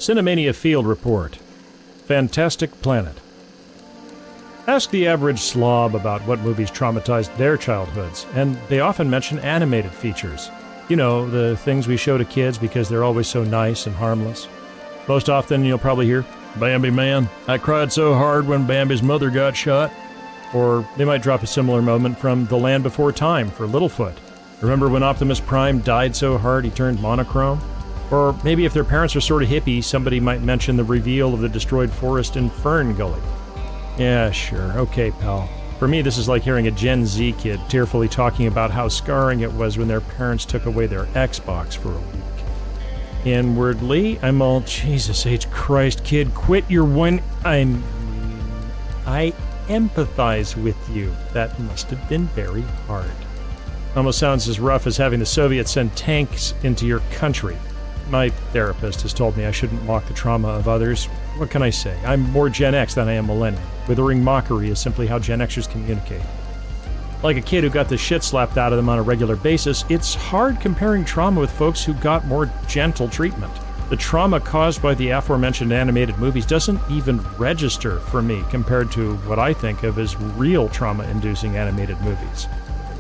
Cinemania Field Report. Fantastic Planet. Ask the average slob about what movies traumatized their childhoods, and they often mention animated features. You know, the things we show to kids because they're always so nice and harmless. Most often you'll probably hear, "Bambi man, I cried so hard when Bambi's mother got shot." Or they might drop a similar moment from The Land Before Time for Littlefoot. Remember when Optimus Prime died so hard he turned monochrome? Or maybe if their parents are sort of hippie, somebody might mention the reveal of the destroyed forest in Fern Gully. Yeah, sure, okay, pal. For me, this is like hearing a Gen Z kid tearfully talking about how scarring it was when their parents took away their Xbox for a week. Inwardly, I'm all, Jesus H. Christ, kid, quit your one... I empathize with you. That must have been very hard. Almost sounds as rough as having the Soviets send tanks into your country. My therapist has told me I shouldn't mock the trauma of others. What can I say? I'm more Gen X than I am Millennial. Withering mockery is simply how Gen Xers communicate. Like a kid who got the shit slapped out of them on a regular basis, it's hard comparing trauma with folks who got more gentle treatment. The trauma caused by the aforementioned animated movies doesn't even register for me compared to what I think of as real trauma-inducing animated movies.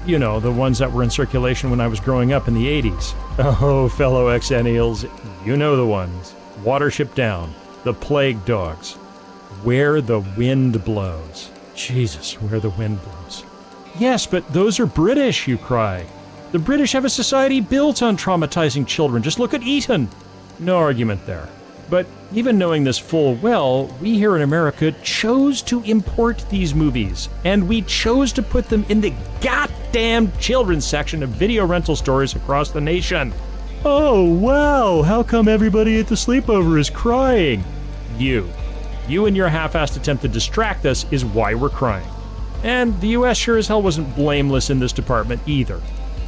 You know, the ones that were in circulation when I was growing up in the 80s. Oh, fellow Xennials, you know the ones. Watership Down, The Plague Dogs, Where the Wind Blows. Jesus, Where the Wind Blows. Yes, but those are British, you cry. The British have a society built on traumatizing children. Just look at Ethan. No argument there. But even knowing this full well, we here in America chose to import these movies, and we chose to put them in the goddamn children's section of video rental stores across the nation. Oh, wow, how come everybody at the sleepover is crying? You and your half-assed attempt to distract us is why we're crying. And the US sure as hell wasn't blameless in this department either.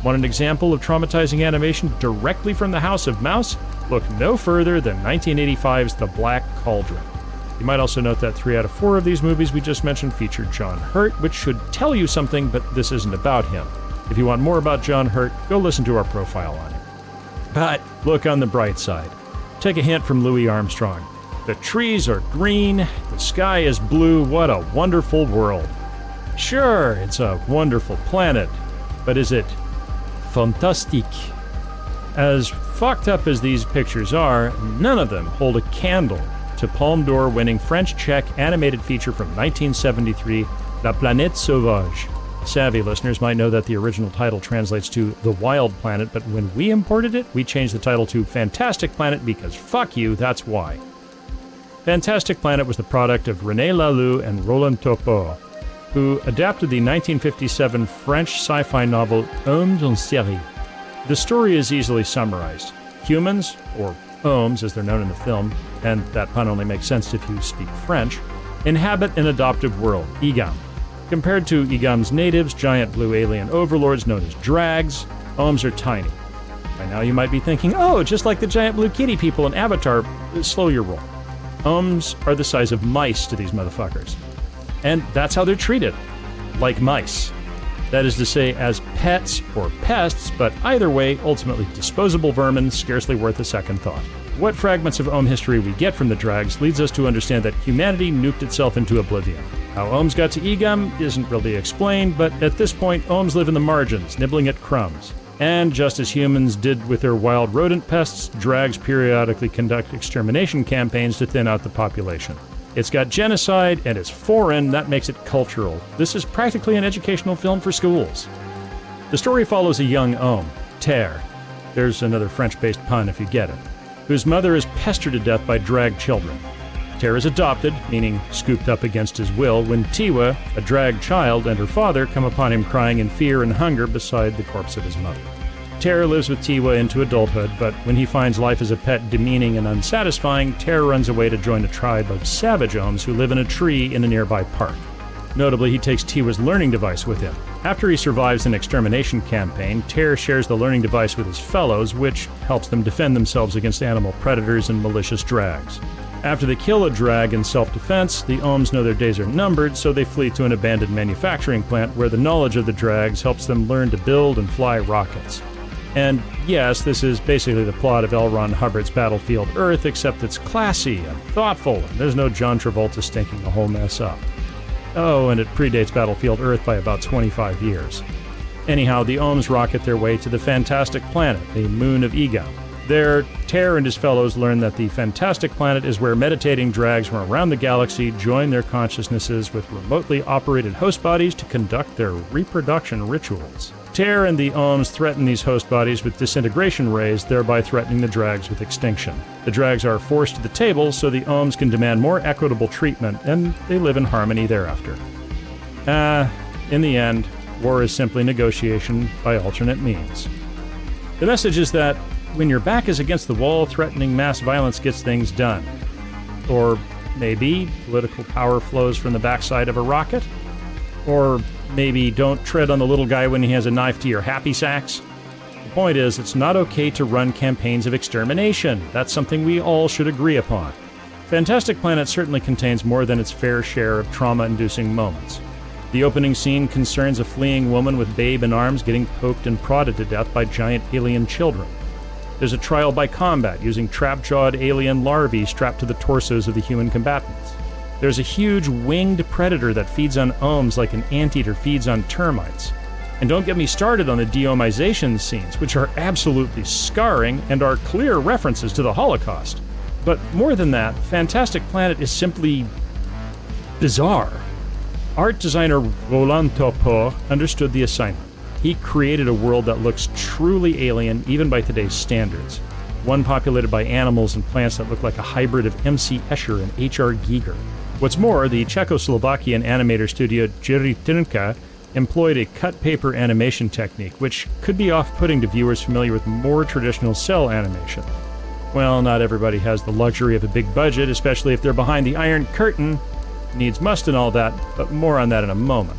Want an example of traumatizing animation directly from the House of Mouse? Look no further than 1985's The Black Cauldron. You might also note that 3 out of 4 of these movies we just mentioned featured John Hurt, which should tell you something, but this isn't about him. If you want more about John Hurt, go listen to our profile on him. But look on the bright side. Take a hint from Louis Armstrong. The trees are green, the sky is blue, what a wonderful world. Sure, it's a wonderful planet, but is it fantastique? As fucked up as these pictures are, none of them hold a candle to Palme d'Or winning French-Czech animated feature from 1973, La Planète Sauvage. Savvy listeners might know that the original title translates to The Wild Planet, but when we imported it, we changed the title to Fantastic Planet because fuck you, that's why. Fantastic Planet was the product of Rèné Laloux and Roland Topor, who adapted the 1957 French sci-fi novel Hommes en série. The story is easily summarized. Humans, or hommes as they're known in the film, and that pun only makes sense if you speak French, inhabit an adoptive world, Igam. Compared to Igam's natives, giant blue alien overlords known as drags, hommes are tiny. By now you might be thinking, oh, just like the giant blue kitty people in Avatar. Slow your roll. Hommes are the size of mice to these motherfuckers. And that's how they're treated. Like mice. That is to say, as pets or pests, but either way, ultimately disposable vermin, scarcely worth a second thought. What fragments of Ohm history we get from the drags leads us to understand that humanity nuked itself into oblivion. How Ohms got to Igam isn't really explained, but at this point, Ohms live in the margins, nibbling at crumbs. And just as humans did with their wild rodent pests, drags periodically conduct extermination campaigns to thin out the population. It's got genocide, and it's foreign, that makes it cultural. This is practically an educational film for schools. The story follows a young Ohm, Terre. There's another French-based pun if you get it. Whose mother is pestered to death by drag children. Terre is adopted, meaning scooped up against his will, when Tiwa, a drag child, and her father come upon him crying in fear and hunger beside the corpse of his mother. Terre lives with Tiwa into adulthood, but when he finds life as a pet demeaning and unsatisfying, Terre runs away to join a tribe of savage Ohms who live in a tree in a nearby park. Notably, he takes Tiwa's learning device with him. After he survives an extermination campaign, Terre shares the learning device with his fellows, which helps them defend themselves against animal predators and malicious drags. After they kill a drag in self-defense, the Ohms know their days are numbered, so they flee to an abandoned manufacturing plant where the knowledge of the drags helps them learn to build and fly rockets. And yes, this is basically the plot of L. Ron Hubbard's Battlefield Earth, except it's classy and thoughtful, and there's no John Travolta stinking the whole mess up. Oh, and it predates Battlefield Earth by about 25 years. Anyhow, the Ohms rocket their way to the Fantastic Planet, a moon of ego. There, Ter and his fellows learn that the Fantastic Planet is where meditating drags from around the galaxy join their consciousnesses with remotely operated host bodies to conduct their reproduction rituals. Ter and the Ohms threaten these host bodies with disintegration rays, thereby threatening the drags with extinction. The drags are forced to the table so the Ohms can demand more equitable treatment, and they live in harmony thereafter. In the end, war is simply negotiation by alternate means. The message is that when your back is against the wall, threatening mass violence gets things done. Or maybe political power flows from the backside of a rocket? Or maybe don't tread on the little guy when he has a knife to your happy sacks? The point is, it's not okay to run campaigns of extermination. That's something we all should agree upon. Fantastic Planet certainly contains more than its fair share of trauma-inducing moments. The opening scene concerns a fleeing woman with babe in arms getting poked and prodded to death by giant alien children. There's a trial by combat using trap-jawed alien larvae strapped to the torsos of the human combatants. There's a huge winged predator that feeds on ohms like an anteater feeds on termites. And don't get me started on the deomization scenes, which are absolutely scarring and are clear references to the Holocaust. But more than that, Fantastic Planet is simply bizarre. Art designer Roland Topor understood the assignment. He created a world that looks truly alien, even by today's standards. One populated by animals and plants that look like a hybrid of M.C. Escher and H.R. Giger. What's more, the Czechoslovakian animator studio Jiří Trnka employed a cut paper animation technique, which could be off-putting to viewers familiar with more traditional cell animation. Well, not everybody has the luxury of a big budget, especially if they're behind the Iron Curtain. Needs must and all that, but more on that in a moment.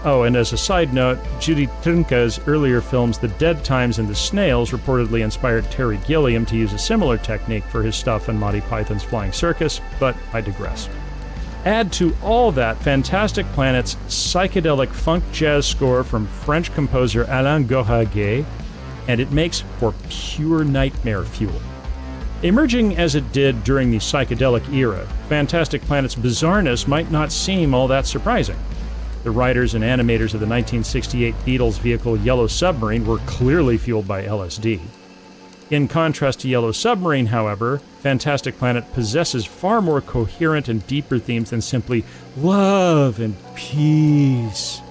Oh, and as a side note, Jiří Trnka's earlier films The Dead Times and The Snails reportedly inspired Terry Gilliam to use a similar technique for his stuff in Monty Python's Flying Circus, but I digress. Add to all that Fantastic Planet's psychedelic funk jazz score from French composer Alain Goraguer, and it makes for pure nightmare fuel. Emerging as it did during the psychedelic era, Fantastic Planet's bizarreness might not seem all that surprising. The writers and animators of the 1968 Beatles vehicle Yellow Submarine were clearly fueled by LSD. In contrast to Yellow Submarine, however, Fantastic Planet possesses far more coherent and deeper themes than simply love and peace.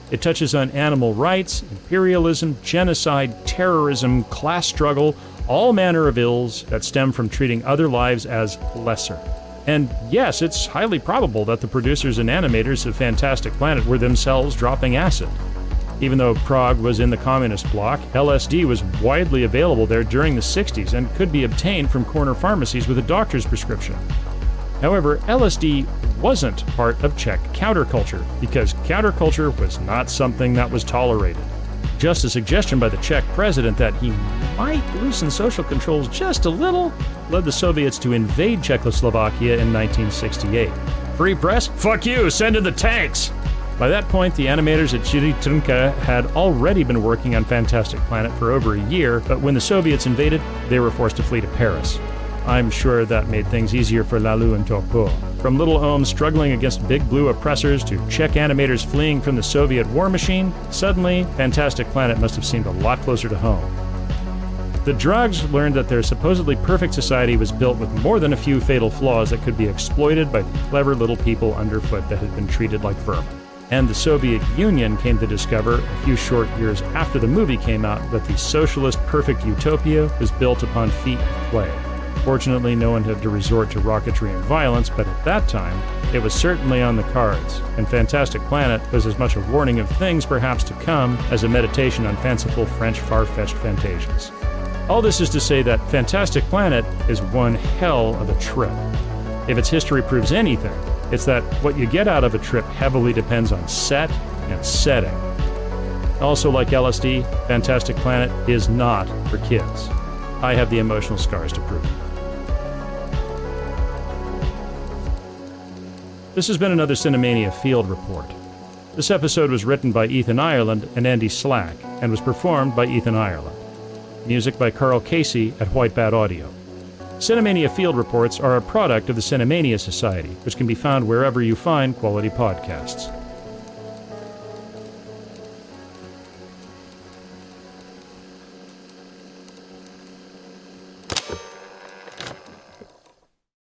It touches on animal rights, imperialism, genocide, terrorism, class struggle, all manner of ills that stem from treating other lives as lesser. And yes, it's highly probable that the producers and animators of Fantastic Planet were themselves dropping acid. Even though Prague was in the communist bloc, LSD was widely available there during the 60s and could be obtained from corner pharmacies with a doctor's prescription. However, LSD wasn't part of Czech counterculture, because counterculture was not something that was tolerated. Just a suggestion by the Czech president that he might loosen social controls just a little led the Soviets to invade Czechoslovakia in 1968. Free press? Fuck you, send in the tanks! By that point, the animators at Jiří Trnka had already been working on Fantastic Planet for over a year, but when the Soviets invaded, they were forced to flee to Paris. I'm sure that made things easier for Laloux and Topor. From little ohms struggling against big blue oppressors to Czech animators fleeing from the Soviet war machine, suddenly, Fantastic Planet must have seemed a lot closer to home. The Drags learned that their supposedly perfect society was built with more than a few fatal flaws that could be exploited by the clever little people underfoot that had been treated like vermin. And the Soviet Union came to discover, a few short years after the movie came out, that the socialist perfect utopia was built upon feet of clay. Fortunately, no one had to resort to rocketry and violence, but at that time, it was certainly on the cards, and Fantastic Planet was as much a warning of things perhaps to come as a meditation on fanciful French far-fetched fantasias. All this is to say that Fantastic Planet is one hell of a trip. If its history proves anything, it's that what you get out of a trip heavily depends on set and setting. Also, like LSD, Fantastic Planet is not for kids. I have the emotional scars to prove it. This has been another Cinemania Field Report. This episode was written by Ethan Ireland and Andy Slack, and was performed by Ethan Ireland. Music by Carl Casey at White Bat Audio. Cinemania Field Reports are a product of the Cinemania Society, which can be found wherever you find quality podcasts.